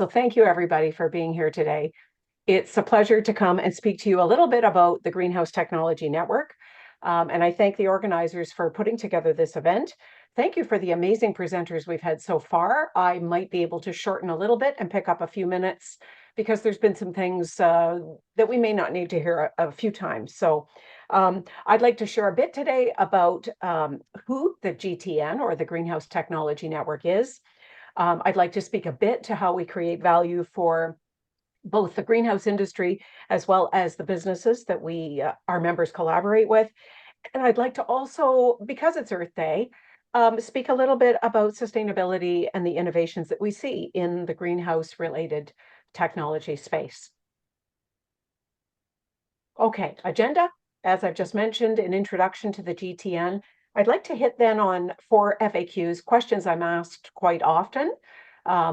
So thank you everybody for being here today. It's a pleasure to come and speak to you a little bit about the Greenhouse Technology Network. And I thank the organizers for putting together this event. Thank you for the amazing presenters we've had so far. I might be able to shorten a little bit and pick up a few minutes because there's been some things that we may not need to hear a few times. So I'd like to share a bit today about who the GTN or the Greenhouse Technology Network is. I'd like to speak a bit to how we create value for both the greenhouse industry as well as the businesses that our members collaborate with. And I'd like to also, because it's Earth Day, speak a little bit about sustainability and the innovations that we see in the greenhouse related technology space. Okay, agenda, as I've just mentioned, an introduction to the GTN. I'd like to hit then on 4 FAQs, questions I'm asked quite often,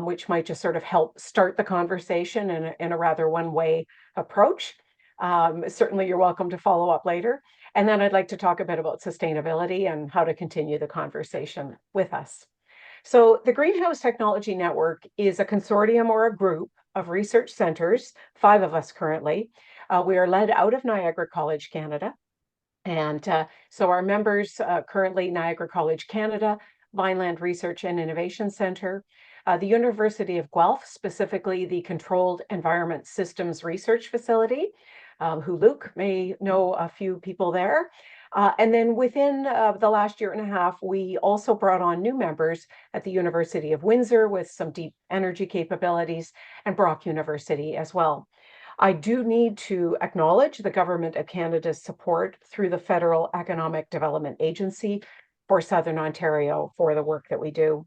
which might just sort of help start the conversation in a rather one-way approach. Certainly you're welcome to follow up later. And then I'd like to talk a bit about sustainability and how to continue the conversation with us. So the Greenhouse Technology Network is a consortium or a group of research centers, 5 of us currently. We are led out of Niagara College, Canada. And so our members currently Niagara College, Canada, Vineland Research and Innovation Center, the University of Guelph, specifically the Controlled Environment Systems Research Facility, who Luke may know a few people there. And then within the last year and a half, we also brought on new members at the University of Windsor with some deep energy capabilities and Brock University as well. I do need to acknowledge the Government of Canada's support through the Federal Economic Development Agency for Southern Ontario for the work that we do.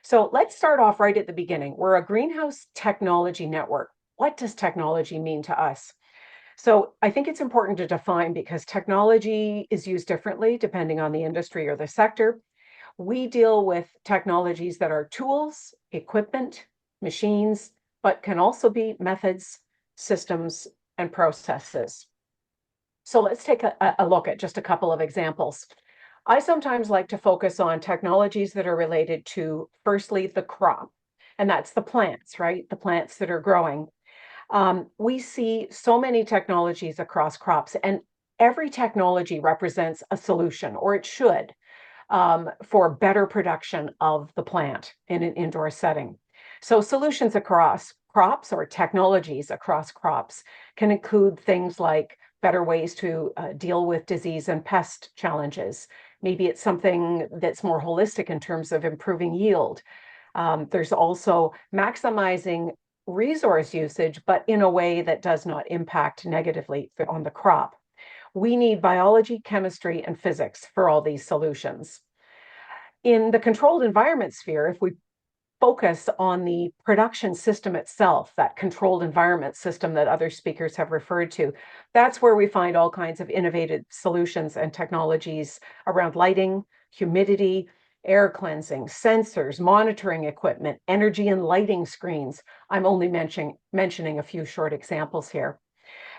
So let's start off right at the beginning. We're a greenhouse technology network. What does technology mean to us? So I think it's important to define because technology is used differently depending on the industry or the sector. We deal with technologies that are tools, equipment, machines, but can also be methods, systems, and processes. So let's take a look at just a couple of examples. I sometimes like to focus on technologies that are related to, firstly, the crop, and that's the plants, right? The plants that are growing. We see so many technologies across crops, and every technology represents a solution, or it should, for better production of the plant in an indoor setting. So solutions across crops or technologies across crops can include things like better ways to deal with disease and pest challenges. Maybe it's something that's more holistic in terms of improving yield. There's also maximizing resource usage, but in a way that does not impact negatively on the crop. We need biology, chemistry, and physics for all these solutions. In the controlled environment sphere, if we focus on the production system itself, that controlled environment system that other speakers have referred to, that's where we find all kinds of innovative solutions and technologies around lighting, humidity, air cleansing, sensors, monitoring equipment, energy and lighting screens. I'm only mentioning a few short examples here.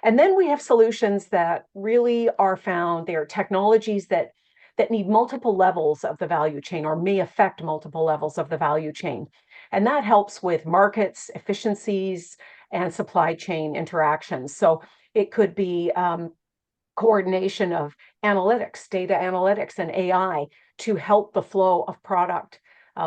And then we have solutions that really are found, they are technologies that need multiple levels of the value chain or may affect multiple levels of the value chain. And that helps with markets, efficiencies, and supply chain interactions. So it could be coordination of analytics, data analytics, and AI to help the flow of product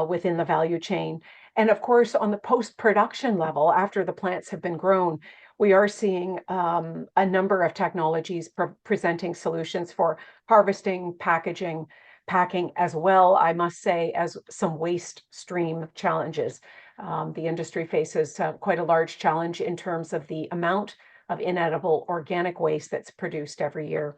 within the value chain. And of course, on the post-production level, after the plants have been grown, we are seeing a number of technologies presenting solutions for harvesting, packaging, packing, as well, I must say, as some waste stream challenges. The industry faces quite a large challenge in terms of the amount of inedible organic waste that's produced every year.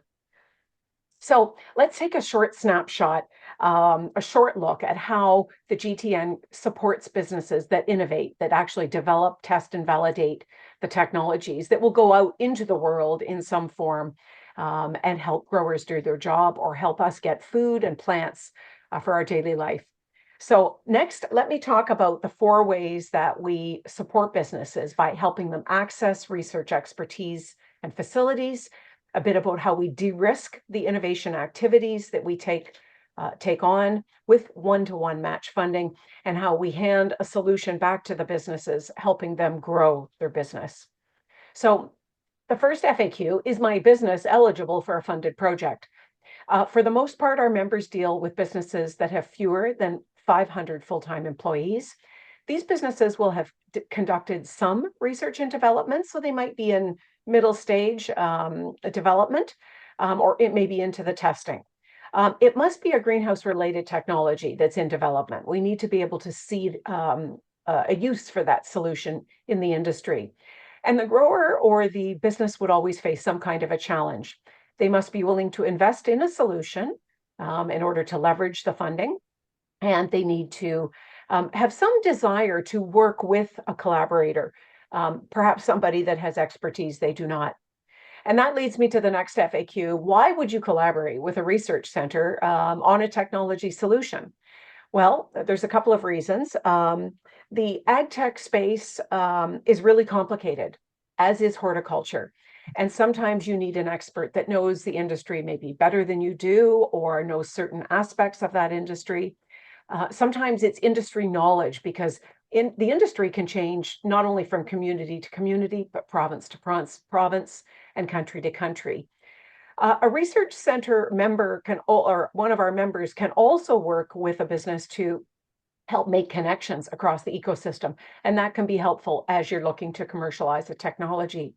So let's take a short snapshot, a short look at how the GTN supports businesses that innovate, that actually develop, test, and validate the technologies that will go out into the world in some form and help growers do their job or help us get food and plants for our daily life. So next, let me talk about the 4 ways that we support businesses by helping them access research expertise and facilities, a bit about how we de-risk the innovation activities that we take take on with one-to-one match funding, and how we hand a solution back to the businesses, helping them grow their business. So the first FAQ, is my business eligible for a funded project? For the most part, our members deal with businesses that have fewer than 500 full-time employees. These businesses will have conducted some research and development, so they might be in middle stage development, or it may be into the testing. It must be a greenhouse-related technology that's in development. We need to be able to see a use for that solution in the industry. And the grower or the business would always face some kind of a challenge. They must be willing to invest in a solution in order to leverage the funding, and they need to have some desire to work with a collaborator, perhaps somebody that has expertise they do not. And that leads me to the next FAQ. Why would you collaborate with a research center on a technology solution? Well, there's a couple of reasons. The ag tech space is really complicated, as is horticulture. And sometimes you need an expert that knows the industry maybe better than you do, or knows certain aspects of that industry. Sometimes it's industry knowledge, because the industry can change not only from community to community, but province to province and country to country. A research center member or one of our members can also work with a business to help make connections across the ecosystem. And that can be helpful as you're looking to commercialize a technology.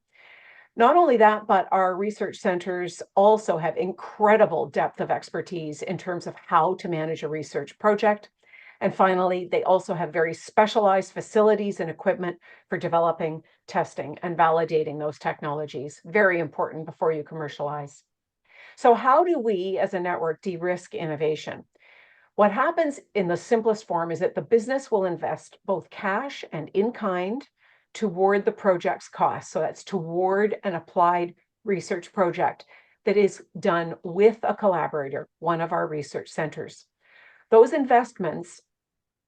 Not only that, but our research centers also have incredible depth of expertise in terms of how to manage a research project. And finally, they also have very specialized facilities and equipment for developing, testing, and validating those technologies. Very important before you commercialize. So how do we as a network de-risk innovation? What happens in the simplest form is that the business will invest both cash and in kind toward the project's cost. So that's toward an applied research project that is done with a collaborator, one of our research centers. Those investments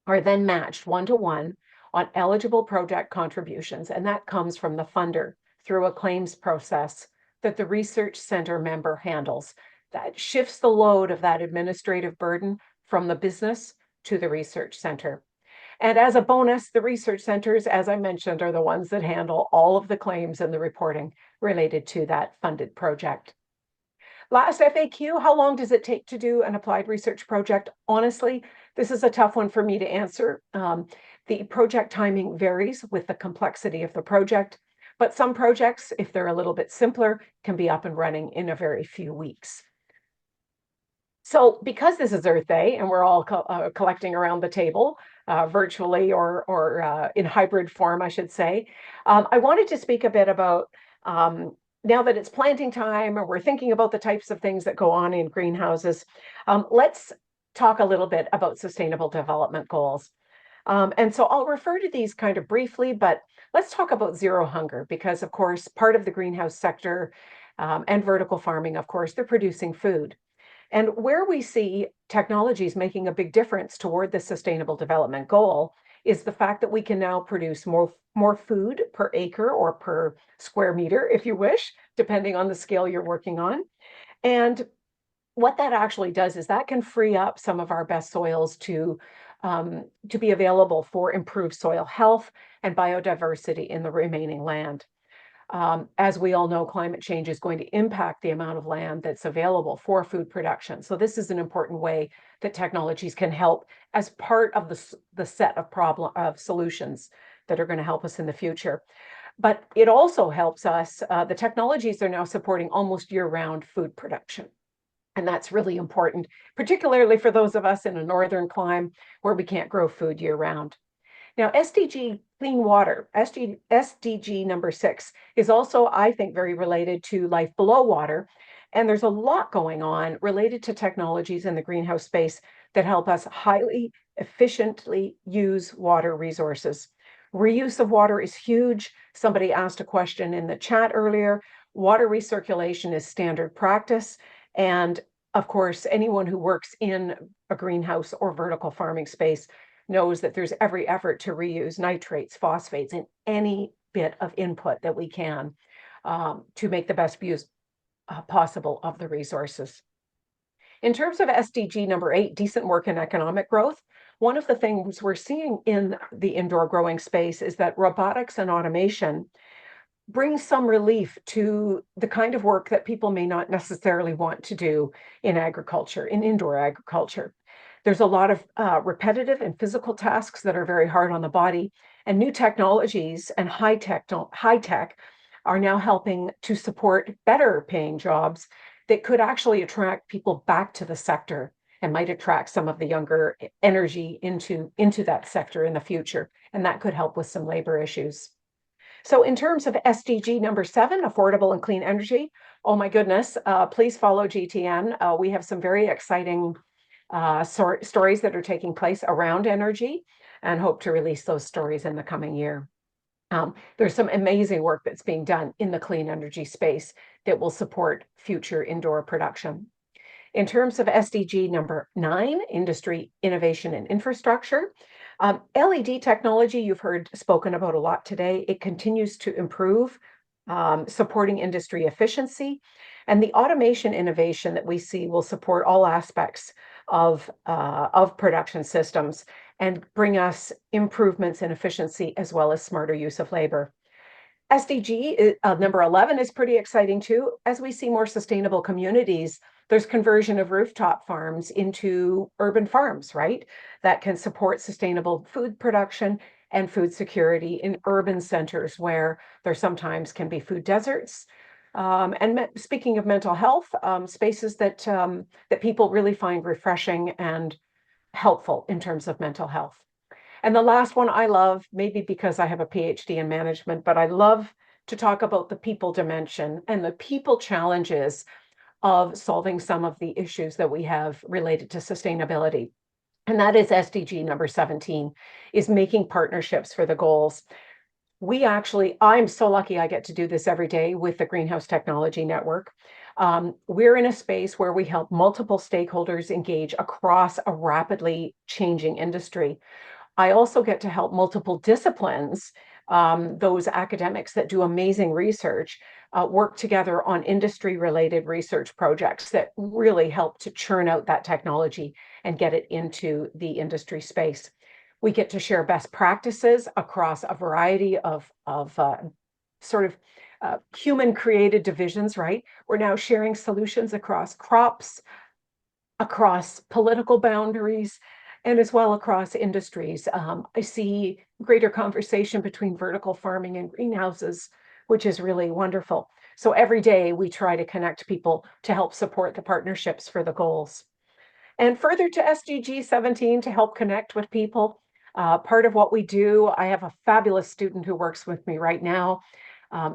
are then matched one-to-one on eligible project contributions, and that comes from the funder through a claims process that the research center member handles. That shifts the load of that administrative burden from the business to the research center. And as a bonus, the research centers, as I mentioned, are the ones that handle all of the claims and the reporting related to that funded project. Last FAQ, how long does it take to do an applied research project? Honestly, this is a tough one for me to answer. The project timing varies with the complexity of the project, but some projects, if they're a little bit simpler, can be up and running in a very few weeks. So because this is Earth Day and we're all collecting around the table, virtually or in hybrid form, I should say, I wanted to speak a bit about, now that it's planting time and we're thinking about the types of things that go on in greenhouses, let's talk a little bit about sustainable development goals. And so I'll refer to these kind of briefly, but let's talk about zero hunger, because of course, part of the greenhouse sector and vertical farming, of course, they're producing food. And where we see technologies making a big difference toward the sustainable development goal is the fact that we can now produce more food per acre or per square meter, if you wish, depending on the scale you're working on. And what that actually does is that can free up some of our best soils to be available for improved soil health and biodiversity in the remaining land. As we all know, climate change is going to impact the amount of land that's available for food production. So this is an important way that technologies can help as part of the set of solutions that are going to help us in the future. But it also helps us, the technologies are now supporting almost year-round food production. And that's really important, particularly for those of us in a northern clime where we can't grow food year-round. Now, SDG clean water, SDG number 6, is also, I think, very related to life below water. And there's a lot going on related to technologies in the greenhouse space that help us highly efficiently use water resources. Reuse of water is huge. Somebody asked a question in the chat earlier. Water recirculation is standard practice. And of course, anyone who works in a greenhouse or vertical farming space knows that there's every effort to reuse nitrates, phosphates, and any bit of input that we can to make the best use possible of the resources. In terms of SDG number 8, decent work and economic growth, one of the things we're seeing in the indoor growing space is that robotics and automation bring some relief to the kind of work that people may not necessarily want to do in agriculture, in indoor agriculture. There's a lot of repetitive and physical tasks that are very hard on the body, and new technologies and high tech are now helping to support better paying jobs that could actually attract people back to the sector and might attract some of the younger energy into that sector in the future. And that could help with some labor issues. So in terms of SDG number 7, affordable and clean energy, oh my goodness, please follow GTN. We have some very exciting stories that are taking place around energy and hope to release those stories in the coming year. There's some amazing work that's being done in the clean energy space that will support future indoor production. In terms of SDG number 9, industry, innovation, and infrastructure, LED technology, you've heard spoken about a lot today. It continues to improve, supporting industry efficiency. And the automation innovation that we see will support all aspects of production systems and bring us improvements in efficiency as well as smarter use of labor. SDG number 11 is pretty exciting too. As we see more sustainable communities, there's conversion of rooftop farms into urban farms, right? That can support sustainable food production and food security in urban centers where there sometimes can be food deserts. And speaking of mental health, spaces that people really find refreshing and helpful in terms of mental health. And the last one I love, maybe because I have a PhD in management, but I love to talk about the people dimension and the people challenges of solving some of the issues that we have related to sustainability. And that is SDG number 17, is making partnerships for the goals. I'm so lucky I get to do this every day with the Greenhouse Technology Network. We're in a space where we help multiple stakeholders engage across a rapidly changing industry. I also get to help multiple disciplines, those academics that do amazing research, work together on industry-related research projects that really help to churn out that technology and get it into the industry space. We get to share best practices across a variety of human-created divisions, right? We're now sharing solutions across crops, across political boundaries, and as well across industries. I see greater conversation between vertical farming and greenhouses, which is really wonderful. So every day we try to connect people to help support the partnerships for the goals. And further to SDG 17, to help connect with people, part of what we do, I have a fabulous student who works with me right now.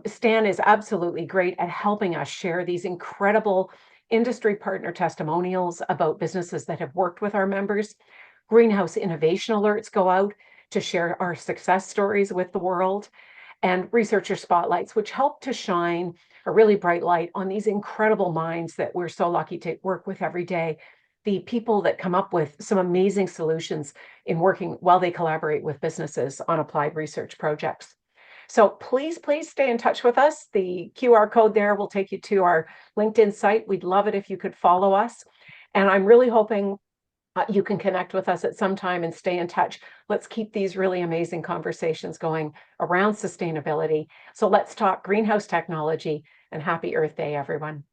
Stan is absolutely great at helping us share these incredible industry partner testimonials about businesses that have worked with our members. Greenhouse innovation alerts go out to share our success stories with the world, and researcher spotlights, which help to shine a really bright light on these incredible minds that we're so lucky to work with every day. The people that come up with some amazing solutions in working while they collaborate with businesses on applied research projects. So please stay in touch with us. The QR code there will take you to our LinkedIn site. We'd love it if you could follow us. And I'm really hoping you can connect with us at some time and stay in touch. Let's keep these really amazing conversations going around sustainability. So let's talk greenhouse technology, and happy Earth Day, everyone.